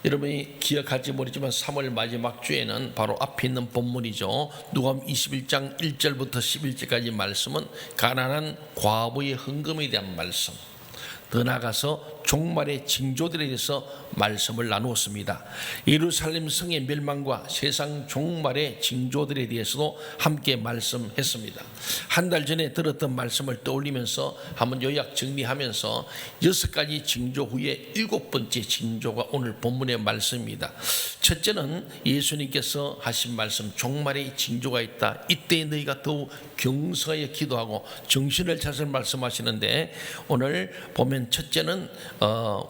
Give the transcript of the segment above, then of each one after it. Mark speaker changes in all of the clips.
Speaker 1: 여러분이 기억할지 모르지만 3월 마지막 주에는 바로 앞에 있는 본문이죠. 누가복음 21장 1절부터 11절까지 말씀은 가난한 과부의 헌금에 대한 말씀, 더 나아가서 종말의 징조들에 대해서 말씀을 나누었습니다. 예루살렘 성의 멸망과 세상 종말의 징조들에 대해서도 함께 말씀했습니다. 한 달 전에 들었던 말씀을 떠올리면서 한번 요약 정리하면서 6가지 징조 후에 7번째 징조가 오늘 본문의 말씀입니다. 첫째는 예수님께서 하신 말씀, 종말의 징조가 있다. 이때 너희가 더욱 경성하여 기도하고 정신을 차릴 말씀하시는데, 오늘 보면 첫째는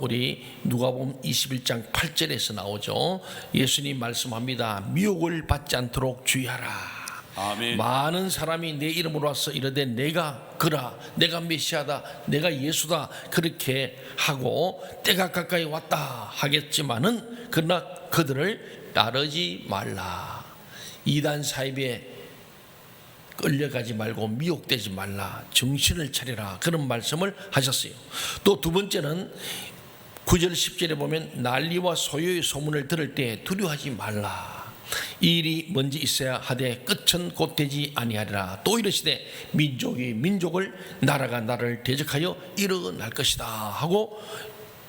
Speaker 1: 우리 누가복음 21장 8절에서 나오죠. 예수님 말씀합니다. 미혹을 받지 않도록 주의하라.
Speaker 2: 아멘.
Speaker 1: 많은 사람이 내 이름으로 와서 이르되 내가 그라, 내가 메시아다, 내가 예수다 그렇게 하고 때가 가까이 왔다 하겠지만은 그러나 그들을 따르지 말라. 이단 사입에 끌려가지 말고 미혹되지 말라. 정신을 차리라. 그런 말씀을 하셨어요. 또 두 번째는 9절 10절에 보면 난리와 소요의 소문을 들을 때 두려워하지 말라. 이 일이 먼저 있어야 하되 끝은 곧 되지 아니하리라. 또 이르시되 민족이 민족을, 나라가 나라를 대적하여 일어날 것이다 하고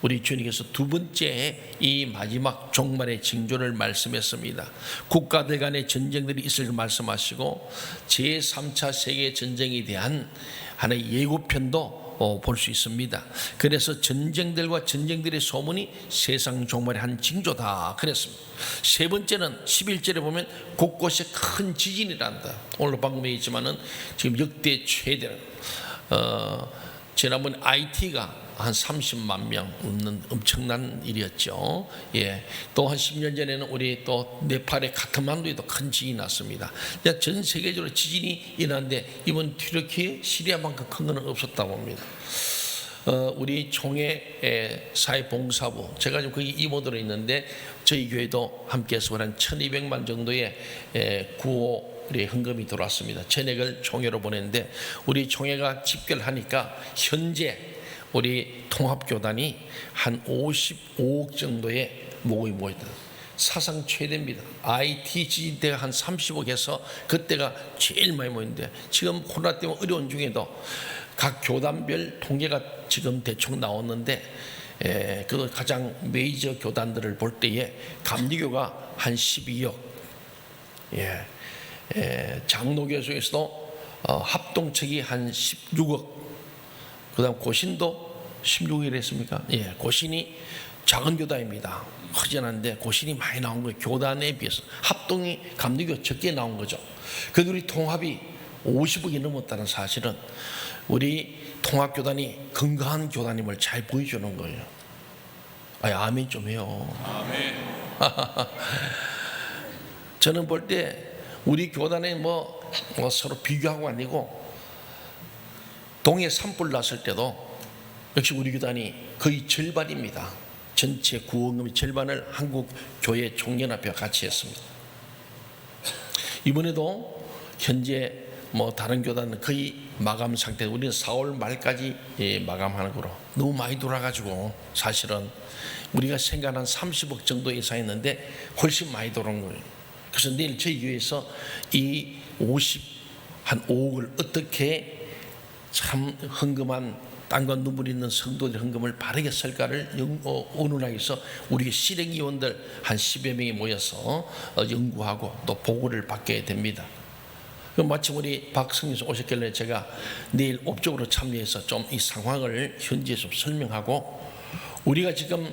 Speaker 1: 우리 주님께서 두 번째 이 마지막 종말의 징조를 말씀했습니다. 국가들 간의 전쟁들이 있을 말씀하시고 제3차 세계전쟁에 대한 하나의 예고편도 볼 수 있습니다. 그래서 전쟁들과 전쟁들의 소문이 세상 종말의 한 징조다 그랬습니다. 세 번째는 11절에 보면 곳곳에 큰 지진이란다. 오늘 방금 얘기했지만은 지금 역대 최대 지난번 IT가 한 30만 명 넘는 엄청난 일이었죠. 예. 또 한 10년 전에는 우리 또 네팔의 카트만두에도 큰 지진이 났습니다. 전 세계적으로 지진이 일어났는데 이번 튀르키예, 시리아만큼 큰 것은 없었다고 합니다. 우리 총회 사회봉사부, 제가 지금 거기 이모들로 있는데 저희 교회도 함께해서 한 1200만 정도의 구호 우리 헌금이 들어왔습니다. 전액을 총회로 보냈는데 우리 총회가 집계를 하니까 현재 우리 통합교단이 한 55억 정도의 모금이 모였다. 사상 최대입니다. IT 지진 때가 한 30억에서 그때가 제일 많이 모였는데 지금 코로나 때문에 어려운 중에도 각 교단별 통계가 지금 대충 나왔는데 그 가장 메이저 교단들을 볼 때에 감리교가 한 12억, 장로교 중에서도 합동책이 한 16억, 그 다음 고신도 16일 했습니까? 고신이 작은 교단입니다. 허전한데 고신이 많이 나온 거예요. 교단에 비해서 합동이 감리교 적게 나온 거죠. 그래도 우리 통합이 50억이 넘었다는 사실은 우리 통합교단이 건강한 교단임을 잘 보여주는 거예요. 아멘 좀 해요.
Speaker 2: 아멘.
Speaker 1: 저는 볼 때 우리 교단에 뭐 서로 비교하고 아니고 동해 산불 났을 때도 역시 우리 교단이 거의 절반입니다. 전체 구원금의 절반을 한국교회 총연합회와 같이 했습니다. 이번에도 현재 뭐 다른 교단은 거의 마감 상태, 우리는 4월 말까지 마감하는 거로 너무 많이 돌아가지고 사실은 우리가 생각한 30억 정도 예상했는데 훨씬 많이 돌아온 거예요. 그래서 내일 저희 교회에서 이 5억을 어떻게 참 헌금한 땀과 눈물 있는 성도들 헌금을 바르게 쓸까를 의논하기 위해서 우리 실행위원들 한 10여 명이 모여서 연구하고 또 보고를 받게 됩니다. 마침 우리 박성민 씨 오셨길래 제가 내일 업적으로 참여해서 좀 이 상황을 현지에 좀 설명하고, 우리가 지금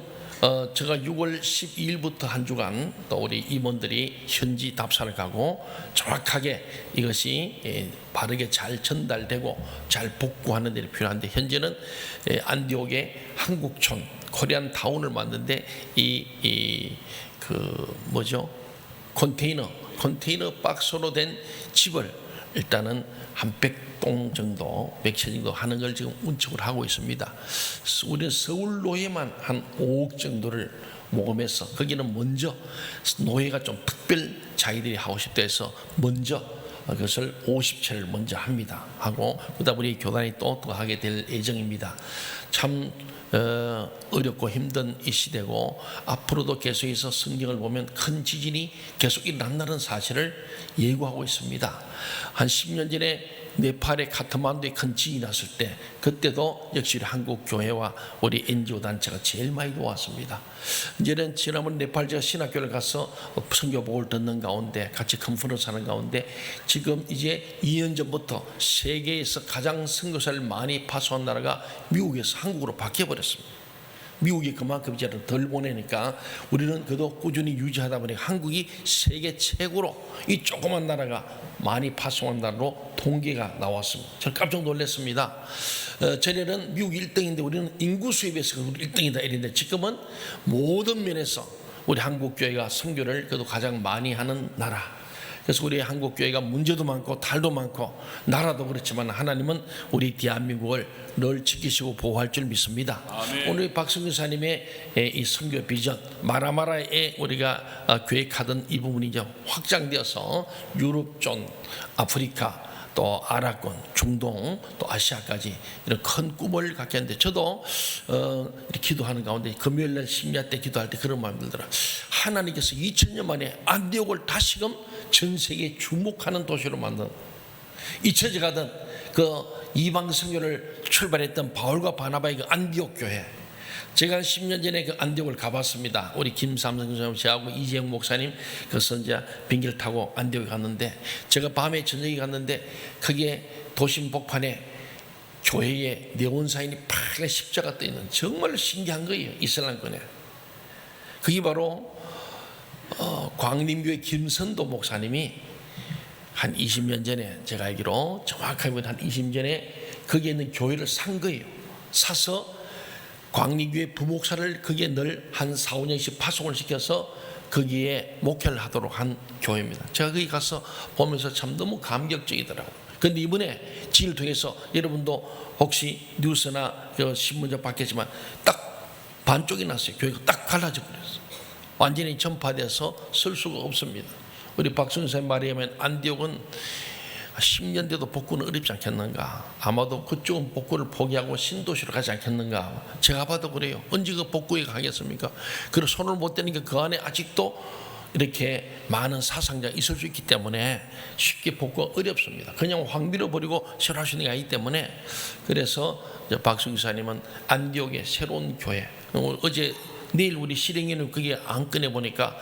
Speaker 1: 제가 6월 12일부터 한 주간 또 우리 임원들이 현지 답사를 가고 정확하게 이것이 바르게 잘 전달되고 잘 복구하는 데 필요한데, 현재는 안디옥의 한국촌 코리안 타운을 만드는데 컨테이너 박스로 된 집을 일단은 한 100동 정도, 100채 정도 하는 걸 지금 운척을 하고 있습니다. 우리는 서울 노예만 한 5억 정도를 모금해서 거기는 먼저 노예가 좀 특별 자기들이 하고 싶다 해서 먼저 그것을 50채를 먼저 합니다. 하고 그다음 우리 교단이 또 하게 될 예정입니다. 참 어렵고 힘든 이 시대고 앞으로도 계속해서 성경을 보면 큰 지진이 계속 일어난다는 사실을 예고하고 있습니다. 한 10년 전에 네팔의 카트만두에 큰 지진이 났을 때 그때도 역시 한국 교회와 우리 NGO 단체가 제일 많이 도왔습니다. 이제는 지난번 네팔 제가 신학교를 가서 선교복을 듣는 가운데 같이 컨퍼런스 하는 가운데 지금 이제 2년 전부터 세계에서 가장 선교사를 많이 파송한 나라가 미국에서 한국으로 바뀌어버렸습니다. 미국이 그만큼 이제 덜 보내니까 우리는 그래도 꾸준히 유지하다 보니 한국이 세계 최고로 이 조그만 나라가 많이 파송한 나라로 통계가 나왔습니다. 저는 깜짝 놀랐습니다. 전에는 미국 1등인데 우리는 인구수에 비해서 1등이다 이랬는데 지금은 모든 면에서 우리 한국교회가 선교를 그래도 가장 많이 하는 나라. 그래서 우리 한국교회가 문제도 많고 탈도 많고 나라도 그렇지만 하나님은 우리 대한민국을 늘 지키시고 보호할 줄 믿습니다.
Speaker 2: 아멘.
Speaker 1: 오늘 박성규 사님의 이 선교 비전 마라마라에 우리가 계획하던 이 부분이 이제 확장되어서 유럽존, 아프리카 또 아랍권, 중동, 또 아시아까지 이런 큰 꿈을 갖게 했는데 저도 이렇게 기도하는 가운데 금요일날 심야 때 기도할 때 그런 마음이 들더라. 하나님께서 2000년 만에 안디옥을 다시금 전 세계에 주목하는 도시로 만든 이처제 가던 그 이방 선교를 출발했던 바울과 바나바의 그 안디옥 교회, 제가 한 10년 전에 그 안디옥을 가봤습니다. 우리 김삼성 선생님 저하고 이재영 목사님 그 선지자 비행기를 타고 안디옥에 갔는데 제가 밤에 저녁에 갔는데 거기에 도심 복판에 교회에 네온사인이 파란 십자가 떠 있는 정말 신기한 거예요. 이슬람권에. 그게 바로 광림교회 김선도 목사님이 한 20년 전에 제가 알기로 정확하게 한 20년 전에 거기에 있는 교회를 산 거예요. 사서 광림교회 부목사를 거기에 늘 한 4, 5년씩 파송을 시켜서 거기에 목회를 하도록 한 교회입니다. 제가 거기 가서 보면서 참 너무 감격적이더라고요. 그런데 이번에 지를 통해서 여러분도 혹시 뉴스나 신문에 봤겠지만 딱 반쪽이 났어요. 교회가 딱 갈라져 버렸어요. 완전히 전파돼서 쓸 수가 없습니다. 우리 박순 선생님 말에 의하면 안디옥은 10년 돼도 복구는 어렵지 않겠는가. 아마도 그쪽은 복구를 포기하고 신도시로 가지 않겠는가. 제가 봐도 그래요. 언제 그 복구에 가겠습니까? 그리고 손을 못 대니까 그 안에 아직도 이렇게 많은 사상자가 있을 수 있기 때문에 쉽게 복구가 어렵습니다. 그냥 확 밀어버리고 새로 할 수 있는 게 아니기 때문에. 그래서 박순 기사님은 안디옥의 새로운 교회, 어제 내일 우리 실행에는 그게 안 꺼내 보니까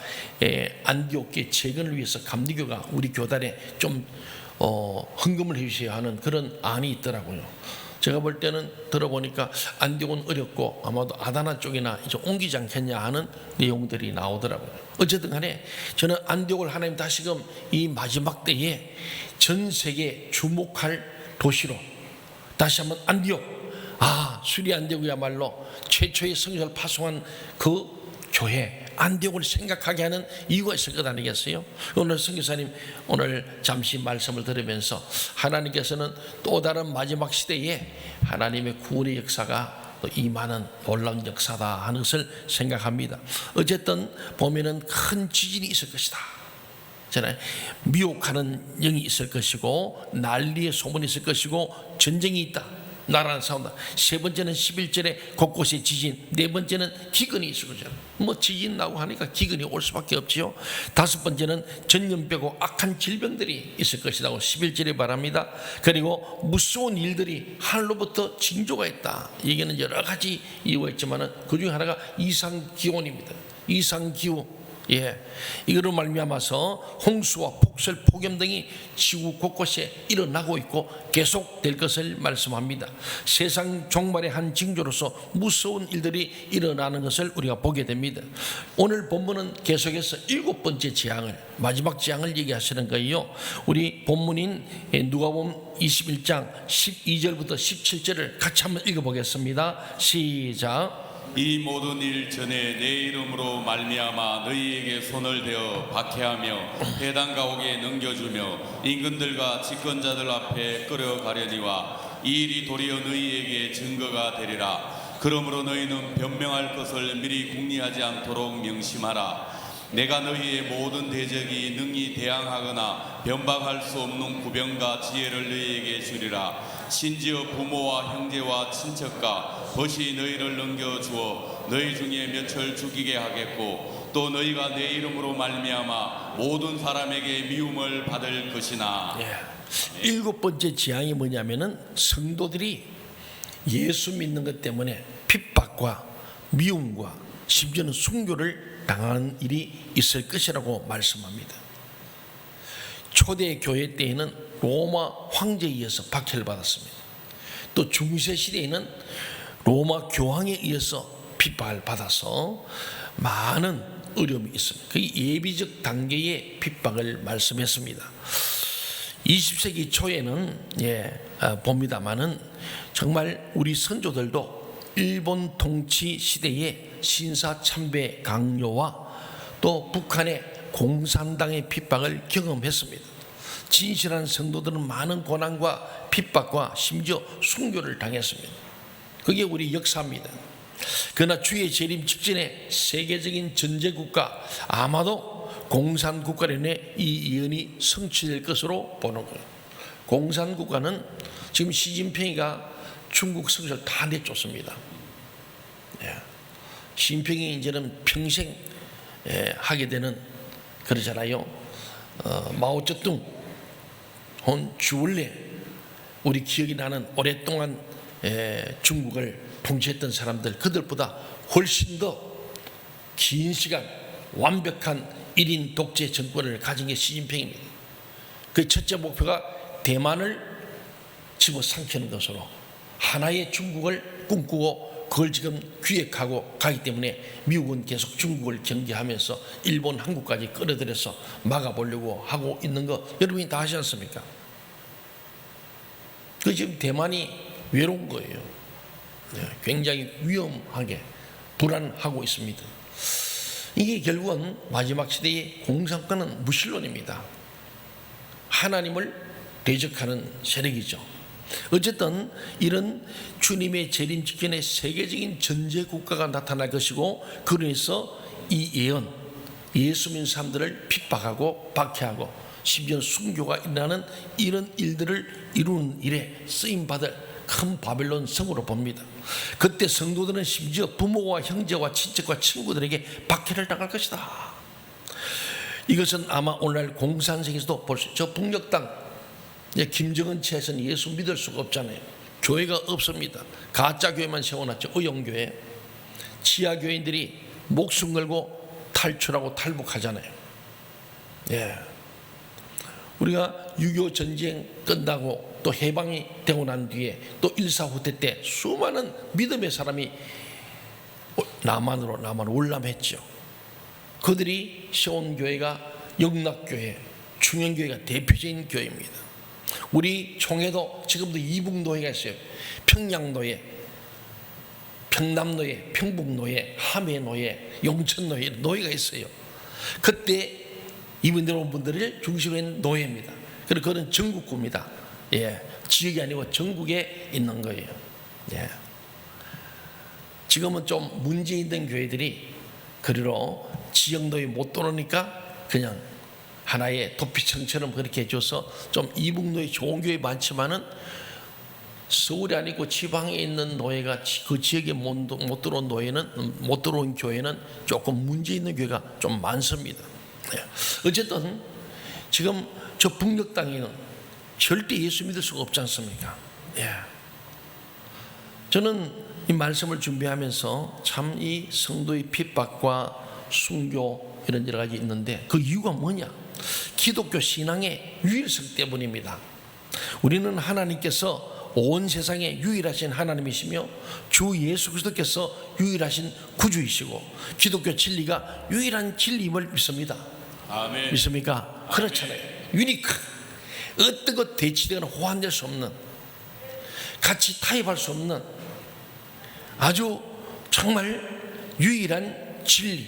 Speaker 1: 안디옥의 재건을 위해서 감리교가 우리 교단에 좀 헌금을 해주셔야 하는 그런 안이 있더라고요. 제가 볼 때는 들어보니까 안디옥은 어렵고 아마도 아다나 쪽이나 이제 옮기지 않겠냐 하는 내용들이 나오더라고요. 어쨌든 간에 저는 안디옥을 하나님 다시금 이 마지막 때에 전 세계 주목할 도시로 다시 한번 안디옥, 수리 안디옥이야말로 최초의 성경을 파송한 그 교회 안디옥을 생각하게 하는 이유가 있을 것 아니겠어요? 오늘 선교사님 오늘 잠시 말씀을 들으면서 하나님께서는 또 다른 마지막 시대에 하나님의 구원의 역사가 또 임하는 놀라운 역사다 하는 것을 생각합니다. 어쨌든 보면은 큰 지진이 있을 것이다. 저는 미혹하는 영이 있을 것이고 난리의 소문이 있을 것이고 전쟁이 있다. 나라는 싸운다. 세 번째는 11절에 곳곳에 지진, 네 번째는 기근이 있을 거죠. 뭐 지진 나고 하니까 기근이 올 수밖에 없지요. 다섯 번째는 전염병고 악한 질병들이 있을 것이라고 11절에 말합니다. 그리고 무서운 일들이 하늘로부터 징조가 있다. 얘기는 여러 가지 이유가 있지만은 그 중에 하나가 이상 기온입니다. 이상 기후. 이거로 말미암아서 홍수와 폭설, 폭염 등이 지구 곳곳에 일어나고 있고 계속될 것을 말씀합니다. 세상 종말의 한 징조로서 무서운 일들이 일어나는 것을 우리가 보게 됩니다. 오늘 본문은 계속해서 7번째 재앙을, 마지막 재앙을 얘기하시는 거예요. 우리 본문인 누가복음 21장 12절부터 17절을 같이 한번 읽어보겠습니다. 시작.
Speaker 2: 이 모든 일 전에 내 이름으로 말미암아 너희에게 손을 대어 박해하며 회당 가옥에 넘겨주며 임금들과 집권자들 앞에 끌어가려니와 이 일이 도리어 너희에게 증거가 되리라. 그러므로 너희는 변명할 것을 미리 궁리하지 않도록 명심하라. 내가 너희의 모든 대적이 능히 대항하거나 변박할 수 없는 구병과 지혜를 너희에게 주리라. 심지어 부모와 형제와 친척과 벗이 너희를 넘겨주어 너희 중에 몇을 죽이게 하겠고 또 너희가 내 이름으로 말미암아 모든 사람에게 미움을 받을 것이나.
Speaker 1: 일곱 번째 지향이 뭐냐면은 성도들이 예수 믿는 것 때문에 핍박과 미움과 심지어는 순교를 당하는 일이 있을 것이라고 말씀합니다. 초대 교회 때에는 로마 황제에 의해서 박해를 받았습니다. 또 중세 시대에는 로마 교황에 의해서 핍박을 받아서 많은 어려움이 있습니다. 그 예비적 단계의 핍박을 말씀했습니다. 20세기 초에는 봅니다마는 정말 우리 선조들도 일본 통치 시대의 신사참배 강요와 또 북한의 공산당의 핍박을 경험했습니다. 진실한 성도들은 많은 고난과 핍박과 심지어 순교를 당했습니다. 그게 우리 역사입니다. 그러나 주의 재림 직전에 세계적인 전제국가, 아마도 공산국가련의 이 예언이 성취될 것으로 보는 거예요. 공산국가는 지금 시진핑이가 중국 성서를 다 내쫓습니다. 시진핑이 이제는 평생 하게 되는, 그러잖아요. 마오쩌둥 혼 주얼레, 우리 기억이 나는 오랫동안 중국을 통치했던 사람들, 그들보다 훨씬 더 긴 시간 완벽한 1인 독재 정권을 가진 게 시진핑입니다. 그 첫째 목표가 대만을 집어삼키는 것으로 하나의 중국을 꿈꾸고 그걸 지금 기획하고 가기 때문에 미국은 계속 중국을 경계하면서 일본, 한국까지 끌어들여서 막아보려고 하고 있는 거 여러분이 다 아시지 않습니까? 그 지금 대만이 외로운 거예요. 굉장히 위험하게 불안하고 있습니다. 이게 결국은 마지막 시대의 공산권은 무신론입니다. 하나님을 대적하는 세력이죠. 어쨌든 이런 주님의 재림 직전에 세계적인 전제 국가가 나타날 것이고, 그로 인해서 이 예언, 예수 믿는 사람들을 핍박하고 박해하고 심지어 순교가 일어나는 이런 일들을 이루는 일에 쓰임받을 큰 바벨론 성으로 봅니다. 그때 성도들은 심지어 부모와 형제와 친척과 친구들에게 박해를 당할 것이다. 이것은 아마 오늘날 공산세계에서도 볼 수 있죠. 저 북녘땅 김정은 체에서는 예수 믿을 수가 없잖아요. 교회가 없습니다. 가짜 교회만 세워놨죠. 의용교회. 지하 교인들이 목숨 걸고 탈출하고 탈북하잖아요. 우리가 6.25 전쟁 끝나고 또 해방이 되고 난 뒤에 또 1.4 후퇴 때 수많은 믿음의 사람이 남한으로 월남했죠. 그들이 세운 교회가 영락교회, 중형교회가 대표적인 교회입니다. 우리 총회도 지금도 이북노회가 있어요. 평양노회, 평남노회, 평북노회, 함해노회, 용천노회, 노회가 있어요. 그때 이분들 온 분들을 중심으로 한 노예입니다. 그리고 그건 전국구입니다. 지역이 아니고 전국에 있는 거예요. 지금은 좀 문제 있는 교회들이 그리로 지역 노예 못 들어오니까 그냥 하나의 도피청처럼 그렇게 해줘서 좀 이북 노예 좋은 교회 많지만은 서울이 아니고 지방에 있는 노예가 그 지역에 못 들어온 노예는, 못 들어온 교회는 조금 문제 있는 교회가 좀 많습니다. 어쨌든 지금 저 북녘 땅에는 절대 예수 믿을 수가 없지 않습니까? 저는 이 말씀을 준비하면서 참 이 성도의 핍박과 순교 이런 여러 가지 있는데 그 이유가 뭐냐? 기독교 신앙의 유일성 때문입니다. 우리는 하나님께서 온 세상에 유일하신 하나님이시며 주 예수 그리스도께서 유일하신 구주이시고 기독교 진리가 유일한 진리임을 믿습니다.
Speaker 2: 아멘.
Speaker 1: 믿습니까? 아멘. 그렇잖아요. 유니크, 어떤 것 대치되거나 호환될 수 없는, 같이 타협할 수 없는 아주 정말 유일한 진리,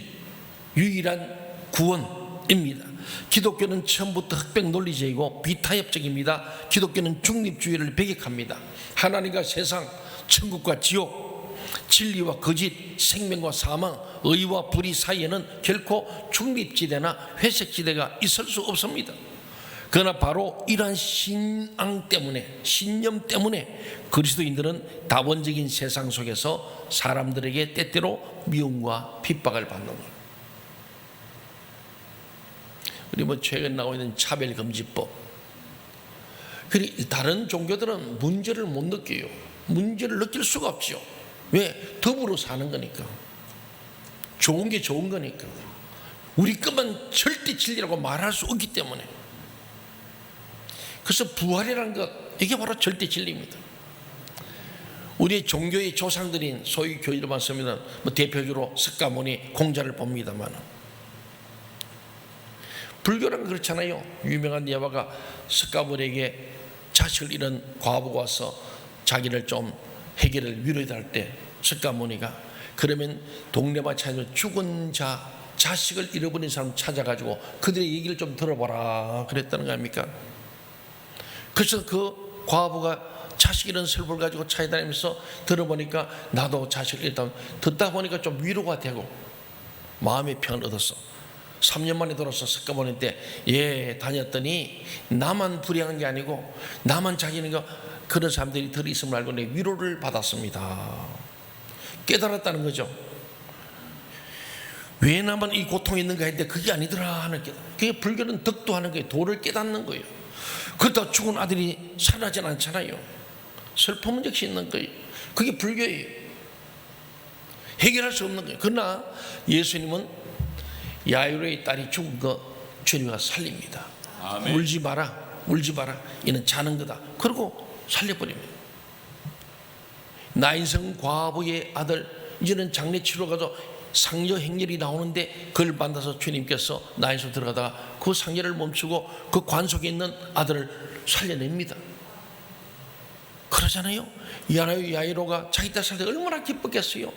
Speaker 1: 유일한 구원입니다. 기독교는 처음부터 흑백 논리제이고 비타협적입니다. 기독교는 중립주의를 배격합니다. 하나님과 세상, 천국과 지옥, 진리와 거짓, 생명과 사망, 의와 불의 사이에는 결코 중립지대나 회색지대가 있을 수 없습니다. 그러나 바로 이러한 신앙 때문에, 신념 때문에 그리스도인들은 다원적인 세상 속에서 사람들에게 때때로 미움과 핍박을 받는 거예요. 우리 최근 나오고 있는 차별금지법, 다른 종교들은 문제를 못 느껴요. 문제를 느낄 수가 없죠. 왜? 더불어 사는 거니까. 좋은 게 좋은 거니까. 우리 것만 절대 진리라고 말할 수 없기 때문에. 그래서 부활이라는 것, 이게 바로 절대 진리입니다. 우리 종교의 조상들인 소위 교리로 말씀하면 대표적으로 석가모니 공자를 봅니다만, 불교는 그렇잖아요. 유명한 예화가 석가모니에게 자식을 잃은 과부가 와서 자기를 좀 해결을 위로할 때 석가모니가 그러면 동네만 찾아서 죽은 자식을 잃어버린 사람 찾아가지고 그들의 얘기를 좀 들어봐라 그랬다는 거 아닙니까? 그래서 그 과부가 자식 잃은 슬픔을 가지고 찾아다니면서 들어보니까 나도 자식을 잃다, 듣다 보니까 좀 위로가 되고 마음의 평을 얻었어. 3년 만에 돌아서 석가모니한테 다녔더니 나만 불행한 게 아니고 나만 자기는 거 그런 사람들이 들이 있음을 알고 내 위로를 받았습니다. 깨달았다는 거죠. 왜 나만 이 고통이 있는가 했는데 그게 아니더라 하는 게, 그게 불교는 덕도하는 거예요. 도를 깨닫는 거예요. 그러다 죽은 아들이 살아나진 않잖아요. 슬픔은 역시 있는 거예요. 그게 불교예요. 해결할 수 없는 거예요. 그러나 예수님은 야이로의 딸이 죽은 거 주님이 살립니다.
Speaker 2: 아멘.
Speaker 1: 울지 마라, 울지 마라, 이는 자는 거다. 그리고 살려버립니다. 나인성 과부의 아들, 이제는 장례 치러 가서 상여 행렬이 나오는데 그걸 만나서 주님께서 나인성 들어가다가 그 상여를 멈추고 그 관 속에 있는 아들을 살려냅니다. 그러잖아요. 야이로가 자기 딸 살 때 얼마나 기뻤겠어요.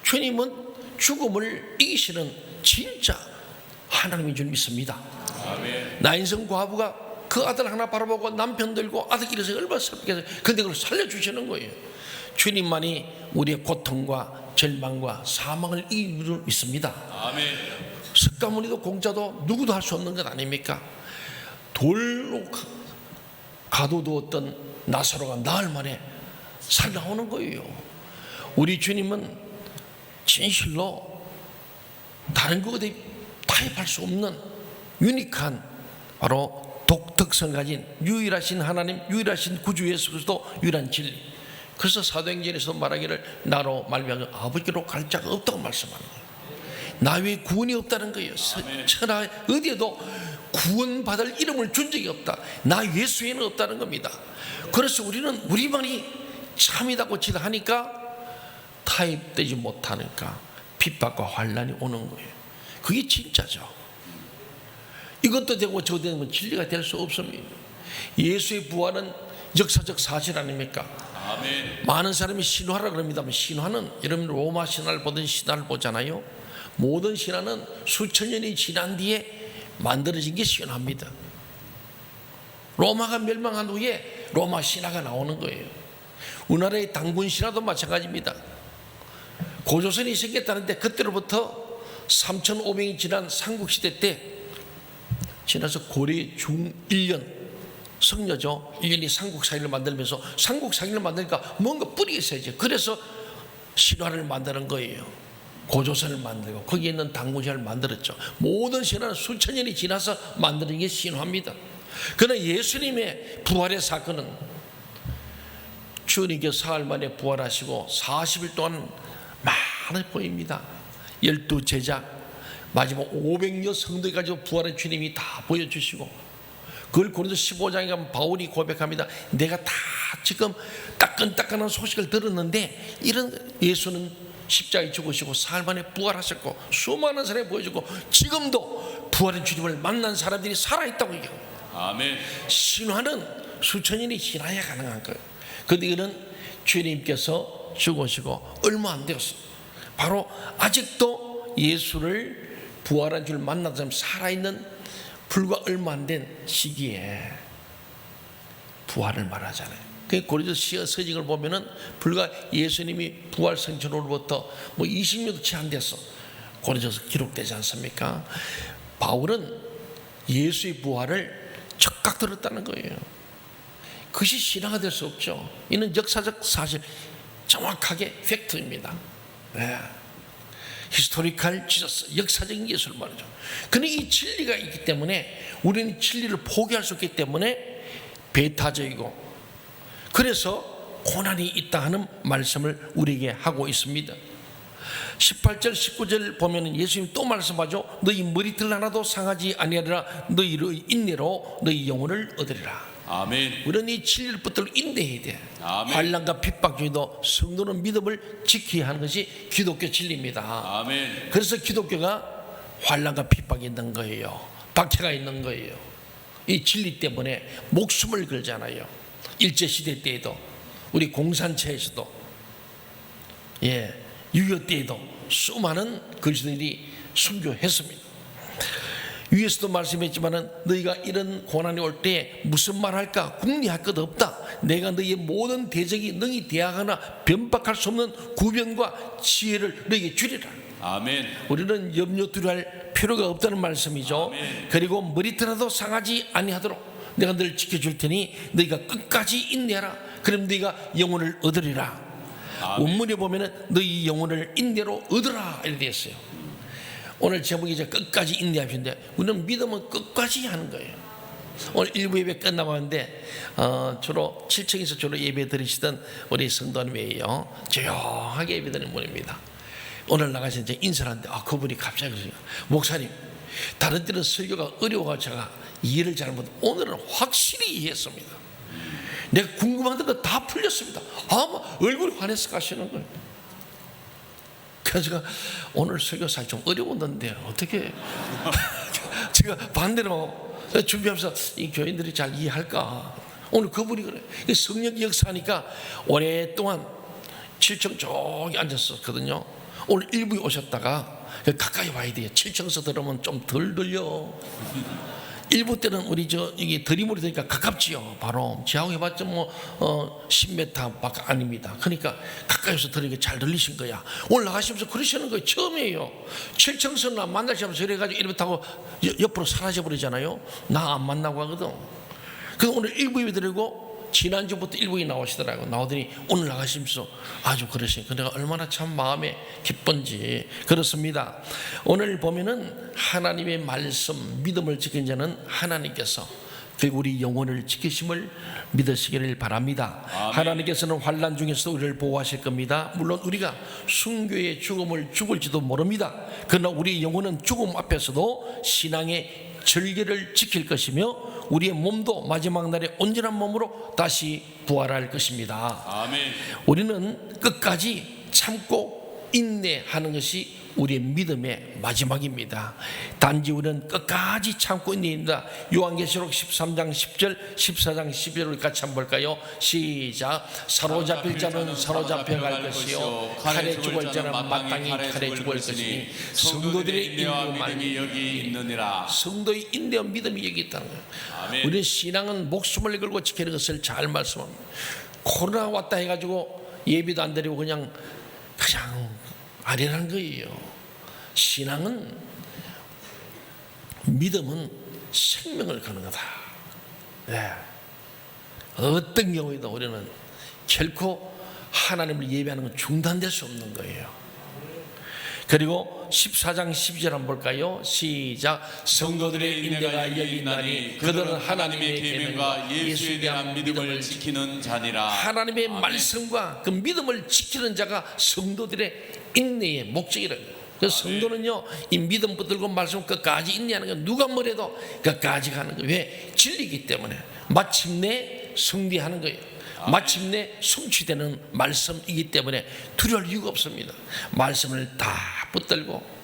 Speaker 1: 주님은 죽음을 이기시는 진짜 하나님인 줄 믿습니다.
Speaker 2: 아멘.
Speaker 1: 나인성 과부가 그 아들 하나 바라보고 남편 들고 아들 잃어서 얼마나 슬프겠어요. 근데 그걸 살려주시는 거예요. 주님만이 우리의 고통과 절망과 사망을 이길 줄 믿습니다.
Speaker 2: 아멘.
Speaker 1: 석가모니도 공자도 누구도 할 수 없는 것 아닙니까? 돌로 가둬두었던 나사로가 나흘 만에 살아나오는 거예요. 우리 주님은 진실로 다른 것에 타협할 수 없는 유니크한 바로 독특성 가진 유일하신 하나님, 유일하신 구주 예수 그리스도, 유일한 진리. 그래서 사도행전에서 말하기를 나로 말미암아 아버지로 갈 자가 없다고 말씀하는 거예요. 나 외에 구원이 없다는 거예요. 천하 어디에도 구원받을 이름을 준 적이 없다. 나 예수 외에는 없다는 겁니다. 그래서 우리는 우리만이 참이다고 지도하니까 타협되지 못하니까 핍박과 환난이 오는 거예요. 그게 진짜죠. 이것도 되고 저것도 되면 진리가 될 수 없습니다. 예수의 부활은 역사적 사실 아닙니까?
Speaker 2: 아멘.
Speaker 1: 많은 사람이 신화라 그럽니다만 신화는 여러분 로마 신화를 보든 신화를 보잖아요. 모든 신화는 수천 년이 지난 뒤에 만들어진 게 신화입니다. 로마가 멸망한 후에 로마 신화가 나오는 거예요. 우리나라의 당군 신화도 마찬가지입니다. 고조선이 생겼다는데 그때로부터 3,500이 지난 삼국시대 때 지나서 고려 중 1년 성녀죠. 1년이 삼국사기를 만들면서 삼국사기를 만드니까 뭔가 뿌리가 있어야죠. 그래서 신화를 만드는 거예요. 고조선을 만들고 거기에 있는 당군신화를 만들었죠. 모든 신화는 수천 년이 지나서 만드는 게 신화입니다. 그러나 예수님의 부활의 사건은 주님께 사흘 만에 부활하시고 40일 동안 많이 보입니다. 12제자 마지막 500여 성도에 가지고 부활의 주님이 다 보여주시고, 그걸 고린도 15장에 가면 바울이 고백합니다. 내가 다 지금 따끈따끈한 소식을 들었는데 이런 예수는 십자가에 죽으시고 사흘 만에 부활하셨고 수많은 사람이 보여주고 지금도 부활의 주님을 만난 사람들이 살아있다고 얘기해요.
Speaker 2: 아멘.
Speaker 1: 신화는 수천 년이 지나야 가능한 거예요. 그런데 이는 주님께서 죽으시고 얼마 안 되었어요. 바로 아직도 예수를 부활한 줄 만난 사람 살아있는 불과 얼마 안 된 시기에 부활을 말하잖아요. 그 고린도서 서적을 보면은 불과 예수님이 부활 생전으로부터 20년도 채 안 됐어. 고린도서 기록되지 않습니까? 바울은 예수의 부활을 적각 들었다는 거예요. 그것이 신앙이 될 수 없죠. 이는 역사적 사실, 정확하게 팩트입니다. 네. 히스토리컬 지저스, 역사적인 예술 말이죠. 근데 이 진리가 있기 때문에 우리는 진리를 포기할 수 없기 때문에 배타적이고, 그래서 고난이 있다 하는 말씀을 우리에게 하고 있습니다. 18절 19절 보면 예수님 또 말씀하죠. 너희 머리털 하나도 상하지 아니하리라. 너희의 인내로 너희 영혼을 얻으리라.
Speaker 2: 아멘.
Speaker 1: 우리는 이 진리를 붙들고 인내해야 돼.
Speaker 2: 아멘.
Speaker 1: 환난과 핍박 중에도 성도는 믿음을 지켜야 하는 것이 기독교 진리입니다.
Speaker 2: 아멘.
Speaker 1: 그래서 기독교가 환난과 핍박이 있는 거예요. 박해가 있는 거예요. 이 진리 때문에 목숨을 걸잖아요. 일제시대 때에도, 우리 공산체에서도, 6.25 때에도 수많은 그리스도인들이 순교했습니다. 위에서도 말씀했지만은 너희가 이런 고난이 올 때 무슨 말할까? 궁리할 것 없다. 내가 너희의 모든 대적이 능히 대항하나 변박할 수 없는 구변과 지혜를 너희에게 주리라.
Speaker 2: 아멘.
Speaker 1: 우리는 염려 두려할 필요가 없다는 말씀이죠.
Speaker 2: 아멘.
Speaker 1: 그리고 머리털라도 상하지 아니하도록 내가 너를 지켜줄 테니 너희가 끝까지 인내하라. 그럼 너희가 영혼을 얻으리라.
Speaker 2: 아멘.
Speaker 1: 원문에 보면은 너희 영혼을 인내로 얻으라 이렇게 되어 있어요. 오늘 제목이 이제 끝까지 인내하시는데, 우리는 믿음은 끝까지 하는 거예요. 오늘 일부 예배 끝나고 하는데 주로 7층에서 주로 예배 드리시던 우리 성도님이에요. 조용하게 예배 드리는 분입니다. 오늘 나가서 이제 인사를 하는데 그분이 갑자기 그러세요. 목사님, 다른 때는 설교가 어려워서 제가 이해를 잘 못해요. 오늘은 확실히 이해했습니다. 내가 궁금한 거 다 풀렸습니다. 얼굴이 환해서 가시는 거예요. 그래서 제가 오늘 설교 사실 좀 어려웠는데 어떻게 제가 반대로 준비하면서 이 교인들이 잘 이해할까. 오늘 그분이 그래. 성령 역사하니까 오랫동안 7층 저기 앉았었거든요. 오늘 일부에 오셨다가 가까이 와야 돼요. 7층에서 들으면 좀 덜 들려. 일부 때는 우리 이게 드림으로 되니까 가깝지요. 바로 지하고 해봤자 10m 밖에 아닙니다. 그러니까 가까이서 들으니까 잘 들리신 거야. 오늘 나가시면서 그러시는 거예요. 처음이에요. 7층에서 만나시면서 이래가지고 이렇게 타고 옆으로 사라져 버리잖아요. 나 안 만나고 하거든. 그래서 오늘 일부 예배 드리고 지난주부터 일부에 나오시더라고요. 나오더니 오늘 나가시면서 아주 그러시니까 내가 얼마나 참 마음에 기쁜지. 그렇습니다. 오늘 보면은 하나님의 말씀, 믿음을 지킨 자는 하나님께서 결국 우리 영혼을 지키심을 믿으시기를 바랍니다. 아멘. 하나님께서는 환난 중에서도 우리를 보호하실 겁니다. 물론 우리가 순교의 죽음을 죽을지도 모릅니다. 그러나 우리 영혼은 죽음 앞에서도 신앙의 절개를 지킬 것이며 우리의 몸도 마지막 날에 온전한 몸으로 다시 부활할 것입니다.
Speaker 2: 아멘.
Speaker 1: 우리는 끝까지 참고 인내하는 것이 우리의 믿음의 마지막입니다. 단지 우리는 끝까지 참고 인내입니다. 요한계시록 13장 10절 14장 12절을 같이 한번 볼까요? 시작. 사로잡힐 자는 사로잡혀갈 것이요 칼에 죽을 자는 마땅히 칼에 죽을 것이니 성도들의 인내와 믿음이 여기 있느니라. 성도의 인내와 믿음이 여기 있다는 거예요.
Speaker 2: 아멘.
Speaker 1: 우리는 신앙은 목숨을 걸고 지키는 것을 잘 말씀합니다. 코로나 왔다 해가지고 예비도 안 드리고 그냥 아니라는 거예요. 신앙은, 믿음은 생명을 거는 거다. 네. 어떤 경우에도 우리는 결코 하나님을 예배하는 건 중단될 수 없는 거예요. 그리고 14장 12절 한번 볼까요? 시작. 성도들의 인내가 여기 있나니 그들은 하나님의 계명과 예수에 대한 믿음을 지키는 자니라. 하나님의 아멘. 말씀과 그 믿음을 지키는 자가 성도들의 인내의 목적이라는 거예요. 그래서 성도는요, 이 믿음 붙들고 말씀 끝까지 인내하는 건 누가 뭐래도 끝까지 가는 거예요. 왜? 진리이기 때문에. 마침내 승리하는 거예요. 마침내 성취되는 말씀이기 때문에 두려울 이유가 없습니다. 말씀을 다 붙들고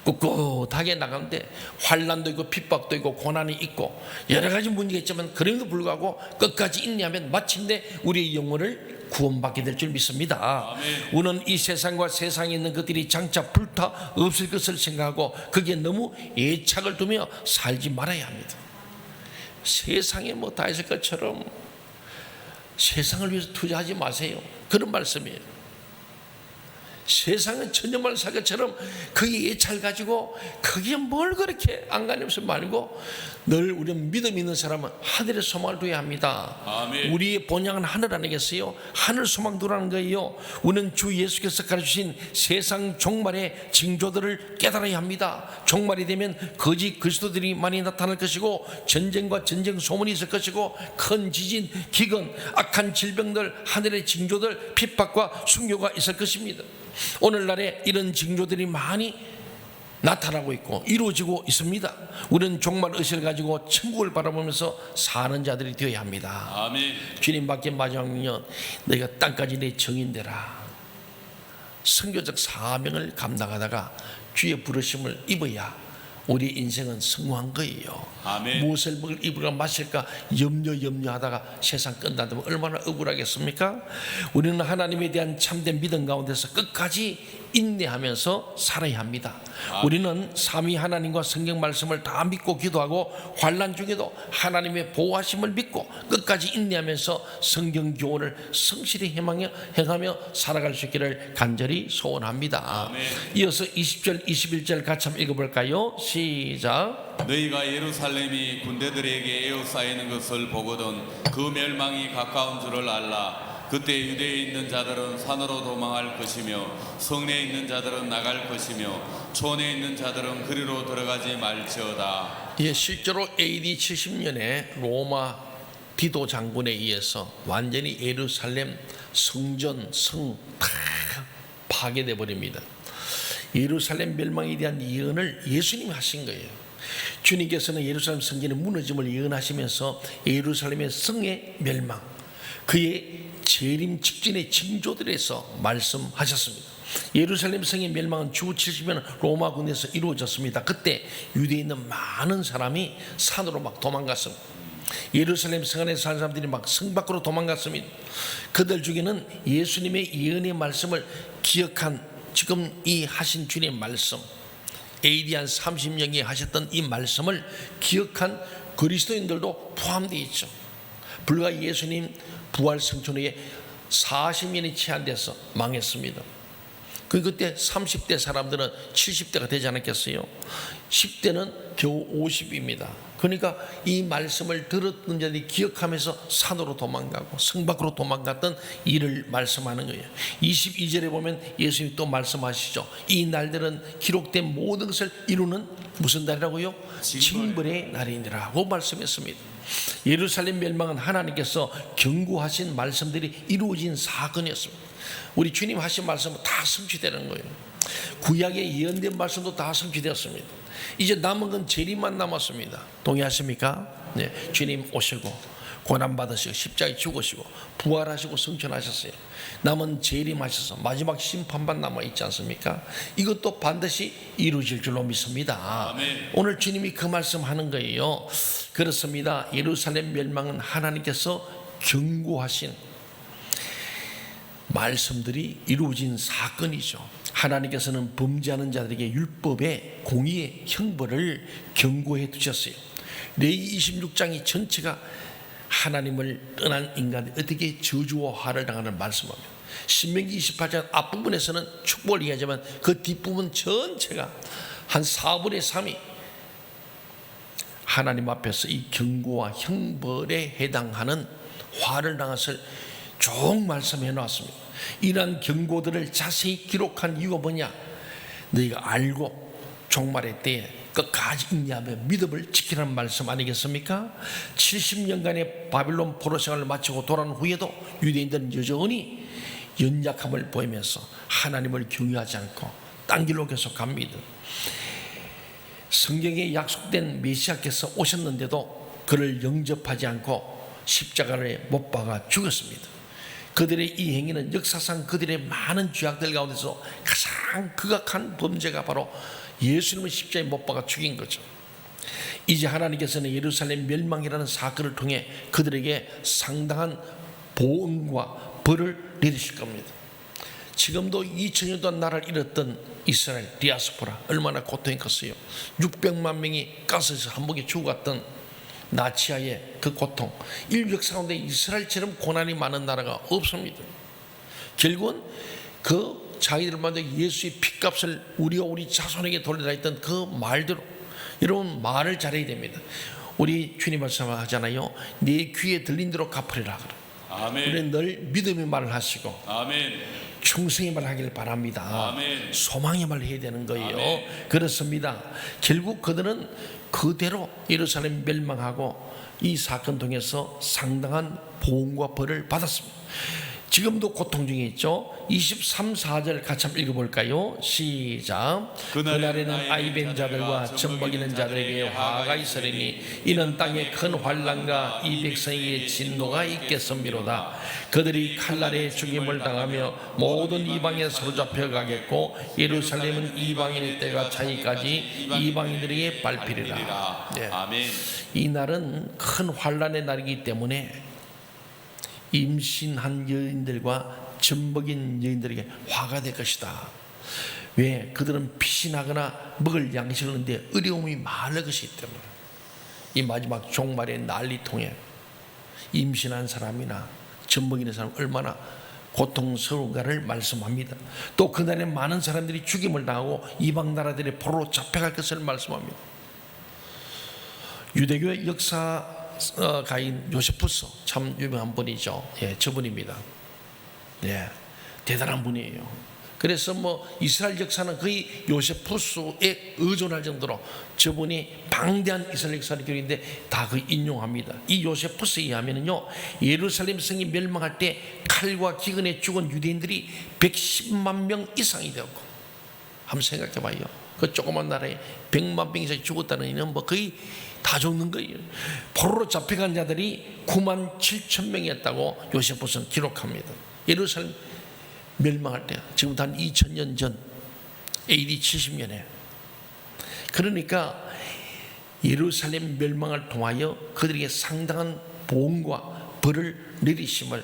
Speaker 1: 꿋꿋하게 나가는데 환난도 있고 핍박도 있고 고난이 있고 여러 가지 문제가 있지만 그럼에도 불구하고 끝까지 인내하면 마침내 우리의 영혼을 구원받게 될 줄 믿습니다. 아멘. 우리는 이 세상과 세상에 있는 것들이 장차 불타 없을 것을 생각하고 거기에 너무 애착을 두며 살지 말아야 합니다. 세상에 뭐 다 있을 것처럼 세상을 위해서 투자하지 마세요. 그런 말씀이에요. 세상은 천년만을 살 것처럼 그게 예찰 가지고 그게 뭘 그렇게 안간힘없이 말고 늘 우리는 믿음 있는 사람은 하늘의 소망을 둬야 합니다.
Speaker 2: 아멘.
Speaker 1: 우리의 본향은 하늘 아니겠어요? 하늘 소망 두라는 거예요. 우리는 주 예수께서 가르치신 세상 종말의 징조들을 깨달아야 합니다. 종말이 되면 거짓 그리스도들이 많이 나타날 것이고 전쟁과 전쟁 소문이 있을 것이고 큰 지진, 기근, 악한 질병들, 하늘의 징조들, 핍박과 순교가 있을 것입니다. 오늘날에 이런 징조들이 많이 나타나고 있고 이루어지고 있습니다. 우리는 종말 의식을 가지고 천국을 바라보면서 사는 자들이 되어야 합니다.
Speaker 2: 아멘.
Speaker 1: 주님 밖에 마지막 년 너희가 땅까지 내 정인되라. 선교적 사명을 감당하다가 주의 부르심을 입어야 우리 인생은 성공한 거예요.
Speaker 2: 아멘.
Speaker 1: 무엇을 먹을 입을까 마실까 염려하다가 세상 끝나면 얼마나 억울하겠습니까? 우리는 하나님에 대한 참된 믿음 가운데서 끝까지 인내하면서 살아야 합니다. 우리는 삼위 하나님과 성경 말씀을 다 믿고 기도하고 환난 중에도 하나님의 보호하심을 믿고 끝까지 인내하면서 성경 교훈을 성실히 행하며 살아갈 수 있기를 간절히 소원합니다.
Speaker 2: 아멘.
Speaker 1: 이어서 20절 21절 같이 한번 읽어볼까요? 시작.
Speaker 2: 너희가 예루살렘이 군대들에게 에워싸이는 것을 보거든 그 멸망이 가까운 줄을 알라. 그때 유대에 있는 자들은 산으로 도망할 것이며 성내에 있는 자들은 나갈 것이며 촌에 있는 자들은 그리로 들어가지 말지어다.
Speaker 1: 예, 실제로 AD 70년에 로마 디도 장군에 의해서 완전히 예루살렘 성전 성 다 파괴돼 버립니다. 예루살렘 멸망에 대한 예언을 예수님이 하신 거예요. 주님께서는 예루살렘 성전의 무너짐을 예언하시면서 예루살렘의 성의 멸망, 그의 재림 직전의 징조들에서 말씀하셨습니다. 예루살렘 성의 멸망은 주 70년 로마 군에서 이루어졌습니다. 그때 유대에 있는 많은 사람이 산으로 막 도망갔습니다. 예루살렘 성 안에 사는 사람들이 막 성 밖으로 도망갔습니다. 그들 중에는 예수님의 예언의 말씀을 기억한 지금 이 하신 주님의 말씀, AD 한 30년에 하셨던 이 말씀을 기억한 그리스도인들도 포함되어 있죠. 불과 예수님 부활 성천 후에 40년이 채 안 돼서 망했습니다. 그때 30대 사람들은 70대가 되지 않았겠어요? 10대는 겨우 50입니다. 그러니까 이 말씀을 들었던 자들이 기억하면서 산으로 도망가고 성 밖으로 도망갔던 일을 말씀하는 거예요. 22절에 보면 예수님이 또 말씀하시죠. 이 날들은 기록된 모든 것을 이루는 무슨 날이라고요? 징벌의 날이니라고 말씀했습니다. 예루살렘 멸망은 하나님께서 경고하신 말씀들이 이루어진 사건이었습니다. 우리 주님 하신 말씀은 다 성취되는 거예요. 구약의 예언된 말씀도 다 성취되었습니다. 이제 남은 건 재림만 남았습니다. 동의하십니까? 네, 주님 오시고 고난받으시고 십자가에 죽으시고 부활하시고 성천하셨어요. 남은 재림하셔서 마지막 심판만 남아있지 않습니까? 이것도 반드시 이루어질 줄로 믿습니다.
Speaker 2: 아멘.
Speaker 1: 오늘 주님이 그 말씀하는 거예요. 그렇습니다. 예루살렘 멸망은 하나님께서 경고하신 말씀들이 이루어진 사건이죠. 하나님께서는 범죄하는 자들에게 율법의 공의의 형벌을 경고해 두셨어요. 레위 26장이 전체가 하나님을 떠난 인간이 어떻게 저주와 화를 당하는 말씀입니다. 신명기 28장 앞부분에서는 축복을 얘기하지만 그 뒷부분 전체가 한 4분의 3이 하나님 앞에서 이 경고와 형벌에 해당하는 화를 당했을 쭉 말씀해 놨습니다. 이러한 경고들을 자세히 기록한 이유가 뭐냐? 너희가 알고 종말의 때에 끝까지 인내하며 믿음을 지키라는 말씀 아니겠습니까? 70년간의 바빌론 포로 생활을 마치고 돌아온 후에도 유대인들은 여전히 연약함을 보이면서 하나님을 경외하지 않고 딴 길로 계속 갑니다. 성경에 약속된 메시아께서 오셨는데도 그를 영접하지 않고 십자가를 못 박아 죽었습니다. 그들의 이 행위는 역사상 그들의 많은 죄악들 가운데서 가장 극악한 범죄가 바로 예수님을 십자가에 못 박아 죽인 거죠. 이제 하나님께서는 예루살렘 멸망이라는 사건을 통해 그들에게 상당한 보응과 벌을 내리실 겁니다. 지금도 2000년 동안 나라를 잃었던 이스라엘 디아스포라 얼마나 고통이 컸어요. 600만 명이 가스에서 한복에 죽어갔던 나치하의 그 고통, 인류 역사 가운데 이스라엘처럼 고난이 많은 나라가 없습니다. 결국은 그 자기들마다 예수의 핏값을 우리가 우리 자손에게 돌려라 했던 그 말대로 여러분 말을 잘해야 됩니다. 우리 주님 말씀하잖아요. 네 귀에 들린 대로 갚으리라.
Speaker 2: 아멘.
Speaker 1: 우리는 늘 믿음의 말을 하시고
Speaker 2: 아멘.
Speaker 1: 충성의 말을 하길 바랍니다.
Speaker 2: 아멘.
Speaker 1: 소망의 말을 해야 되는 거예요.
Speaker 2: 아멘.
Speaker 1: 그렇습니다. 결국 그들은 그대로 예루살렘 멸망하고 이 사건 통해서 상당한 보응과 벌을 받았습니다. 지금도 고통 중에 있죠. 23, 4절 같이 한번 읽어볼까요? 시작. 그날에는 아이벤 자들과 젖먹이는 자들에게 화가 있으리니 이는 땅에 큰 환난과 이 백성에게 진노가 있겠음이로다. 그들이 칼날에 죽임을 당하며 모든 이방에 사로잡혀 가겠고 예루살렘은 이방인의 때가 차기까지 이방인들에게 밟히리라. 네.
Speaker 2: 아멘.
Speaker 1: 이 날은 큰 환난의 날이기 때문에 임신한 여인들과 젖먹인 여인들에게 화가 될 것이다. 왜? 그들은 피신하거나 먹을 양식을 얻는데 어려움이 많을 것이기 때문에. 이 마지막 종말의 난리통에 임신한 사람이나 젖먹이는 사람 얼마나 고통스러운가를 말씀합니다. 또 그날에 많은 사람들이 죽임을 당하고 이방 나라들의 포로로 잡혀갈 것을 말씀합니다. 유대교의 역사가인 요세푸스 참 유명한 분이죠. 예, 저분입니다. 네, 대단한 분이에요. 그래서 이스라엘 역사는 거의 요세푸스에 의존할 정도로 저분이 방대한 이스라엘 역사를 기록인데 다 그 인용합니다. 이 요세푸스에 의하면요, 예루살렘 성이 멸망할 때 칼과 기근에 죽은 유대인들이 110만 명 이상이 되었고, 한번 생각해봐요. 그 조그만 나라에 100만 명 이상이 죽었다는 얘기는 거의 다 죽는 거예요. 포로로 잡혀간 자들이 9만 7천 명이었다고 요세푸스는 기록합니다. 예루살렘 멸망할 때 지금부터 한 2000년 전 AD 70년에 그러니까 예루살렘 멸망을 통하여 그들에게 상당한 보응과 벌을 내리심을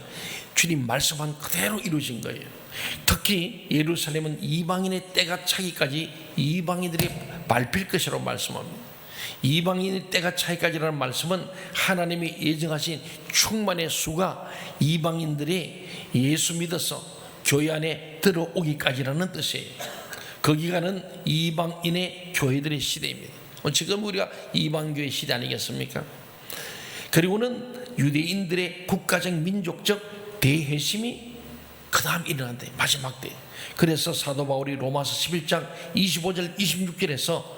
Speaker 1: 주님 말씀한 그대로 이루어진 거예요. 특히 예루살렘은 이방인의 때가 차기까지 이방인들이 밟힐 것이라고 말씀합니다. 이방인의 때가 차기까지라는 말씀은 하나님이 예정하신 충만의 수가 이방인들이 예수 믿어서 교회 안에 들어오기까지라는 뜻이에요. 그 기간은 이방인의 교회들의 시대입니다. 지금 우리가 이방교회 시대 아니겠습니까? 그리고는 유대인들의 국가적 민족적 대회심이 그 다음 일어난다. 마지막 때. 그래서 사도 바울이 로마서 11장 25절 26절에서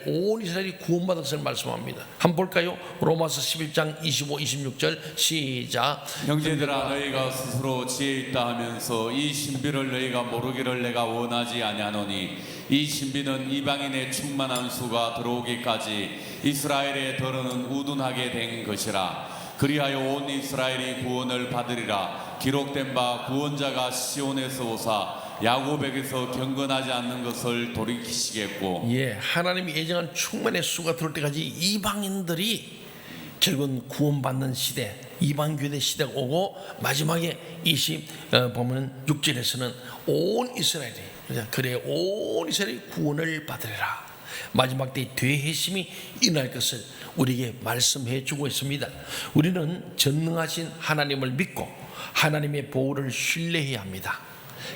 Speaker 1: 온 이스라엘이 구원받은 것을 말씀합니다. 한번 볼까요? 로마서 11장 25, 26절 시작.
Speaker 2: 형제들아, 너희가 스스로 지혜 있다 하면서 이 신비를 너희가 모르기를 내가 원하지 아니하노니 이 신비는 이방인의 충만한 수가 들어오기까지 이스라엘의 더러는 우둔하게 된 것이라. 그리하여 온 이스라엘이 구원을 받으리라. 기록된 바 구원자가 시온에서 오사 야곱에게서 경건하지 않는 것을 돌이키시겠고.
Speaker 1: 예, 하나님이 예정한 충만의 수가 들어올 때까지 이방인들이 결국은 구원받는 시대, 이방교회 시대가 오고 마지막에 보면 6절에서는 온 이스라엘이, 그래 온 이스라엘이 구원을 받으리라. 마지막 때 대회심이 일어날 것을 우리에게 말씀해 주고 있습니다. 우리는 전능하신 하나님을 믿고 하나님의 보호를 신뢰해야 합니다.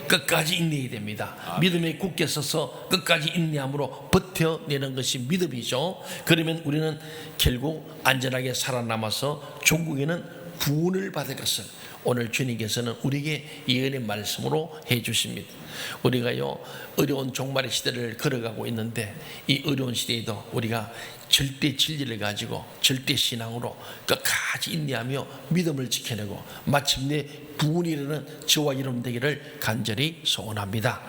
Speaker 1: 끝까지 인내해야 됩니다. 믿음에 굳게 서서 끝까지 인내함으로 버텨내는 것이 믿음이죠. 그러면 우리는 결국 안전하게 살아남아서 종국에는 구원을 받을 것을 오늘 주님께서는 우리에게 예언의 말씀으로 해주십니다. 우리가요, 어려운 종말의 시대를 걸어가고 있는데 이 어려운 시대에도 우리가 절대 진리를 가지고 절대 신앙으로 끝까지 인내하며 믿음을 지켜내고 마침내 구원이 이르는 저와 여러분 되기를 간절히 소원합니다.